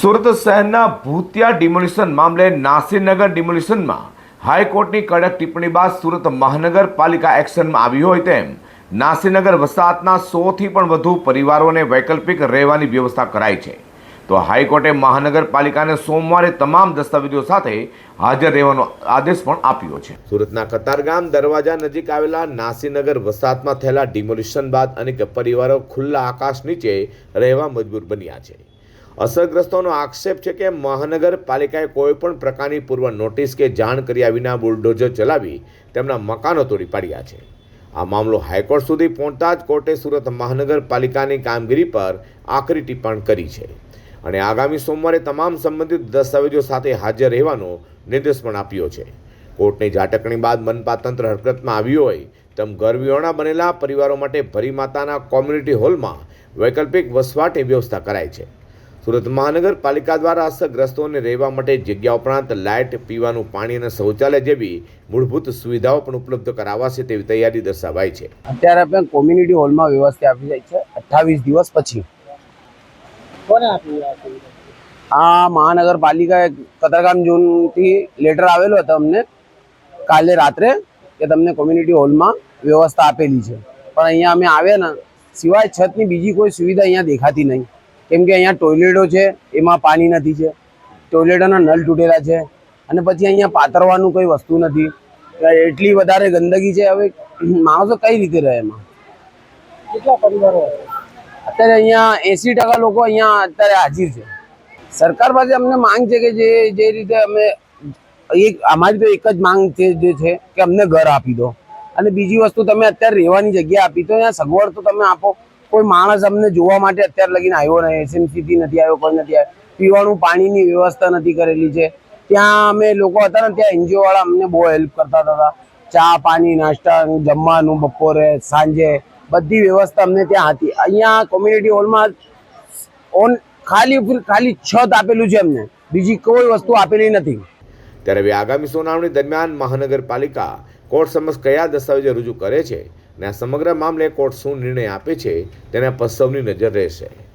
સુરત શહેરના ભૂતિયા ડિમોલિશન મામલે નાસીનગર ડિમોલિશનમાં હાઈકોર્ટની કડક ટિપ્પણી બાદ સુરત મહાનગરપાલિકા એક્શનમાં આવી હોય તેમ નાસીનગર વસાહતના 100થી પણ વધુ પરિવારોને વૈકલ્પિક રહેવાની વ્યવસ્થા કરાઈ છે. તો હાઈકોર્ટે મહાનગરપાલિકાને સોમવારે તમામ દસ્તાવેજો સાથે હાજર રહેવાનો આદેશ પણ આપ્યો છે. સુરતના કતારગામ દરવાજા નજીક આવેલા નાસીનગર વસાહતમાં થયેલા ડિમોલિશન બાદ અનેક પરિવારો ખુલ્લા આકાશ નીચે રહેવા મજબૂર બન્યા છે. અસરગ્રસ્તોનો આક્ષેપ છે કે મહાનગરપાલિકાએ કોઈ પણ પ્રકારની પૂર્વ નોટિસ કે જાણ કર્યા વિના બુલડોઝર ચલાવી તેમના મકાનો તોડી પાડ્યા છે. આ મામલો હાઈકોર્ટ સુધી પહોંચતા જ કોર્ટે સુરત મહાનગરપાલિકાની કામગીરી પર આકરી ટિપ્પણ કરી છે અને આગામી સોમવારે તમામ સંબંધિત દસ્તાવેજો સાથે હાજર રહેવાનો નિર્દેશ પણ આપ્યો છે. કોર્ટની ઝાટકણી બાદ મનપા તંત્ર હરકતમાં આવ્યું હોય તેમ ઘરવિહોણા બનેલા પરિવારો માટે ભરીમાતાના કોમ્યુનિટી હોલમાં વૈકલ્પિક વસવાટની વ્યવસ્થા કરાઈ છે. સુરત મહાનગરપાલિકા દ્વારા અસરગ્રસ્તોને રહેવા માટે જગ્યા ઉપરાંત લાઇટ, પીવાનું પાણી અને શૌચાલય જેવી મૂળભૂત સુવિધાઓ પણ ઉપલબ્ધ કરાવાશે તેવી તૈયારી દર્શાવાઈ છે. અત્યારે આપણે કોમ્યુનિટી હોલમાં વ્યવસ્થા આપી જાય છે 28 દિવસ પછી. કોને આપી આ મહાનગરપાલિકાએ કતારગામ ઝોનથી લેટર આવેલો હતો અમને કાલે રાત્રે કે તમને કોમ્યુનિટી હોલમાં વ્યવસ્થા આપેલી છે, પણ અહીંયા અમે આવ્યા ને સિવાય છતની બીજી કોઈ સુવિધા અહીંયા દેખાતી નહીં. કેમ કે અહીંયા ટોયલેટો છે એમાં પાણી નથી છે, ટોયલેટોના નળ તૂટેલા છે અને પછી અહીંયા પાથરવાનું કોઈ વસ્તુ નથી. એટલી વધારે ગંદકી છે. હવે માણસો કઈ રીતે રહે એમાં? કેટલા પરિવારો અત્યારે અહીંયા 80% લોકો અહીંયા અત્યારે હાજર છે. સરકાર પાસે અમને માંગ છે કે જે રીતે અમે અમારી તો એક જ માંગ છે જે છે કે અમને ઘર આપી દો અને બીજી વસ્તુ તમે અત્યારે રહેવાની જગ્યા આપી તો અહીંયા સગવડ તો તમે આપો. કોઈ માણસ અમને જોવા માટે અત્યારે લગીને આવ્યો નહીં, એસએમસીથી નથી આવ્યો, કોઈ નથી આવ્યો. પીવાનું પાણીની વ્યવસ્થા નથી કરેલી છે. ત્યાં અમે લોકો હતા ને ત્યાં એનજીઓ વાળા અમને બહુ હેલ્પ કરતા હતા. ચા પાણી, નાસ્તા, જમવાનું, બપોરે સાંજે બધી વ્યવસ્થા અમને ત્યાં હતી. અહીંયા કોમ્યુનિટી હોલમાં ખાલી છત આપેલું છે, અમને બીજી કોઈ વસ્તુ આપેલી નથી. ત્યારે હવે આગામી સુનાવણી દરમિયાન મહાનગરપાલિકા કોર્ટ સમક્ષ કયા દસ્તાવેજો રજૂ કરે છે અને આ સમગ્ર મામલે કોર્ટ શું નિર્ણય આપે છે તેના પર સૌની નજર રહેશે.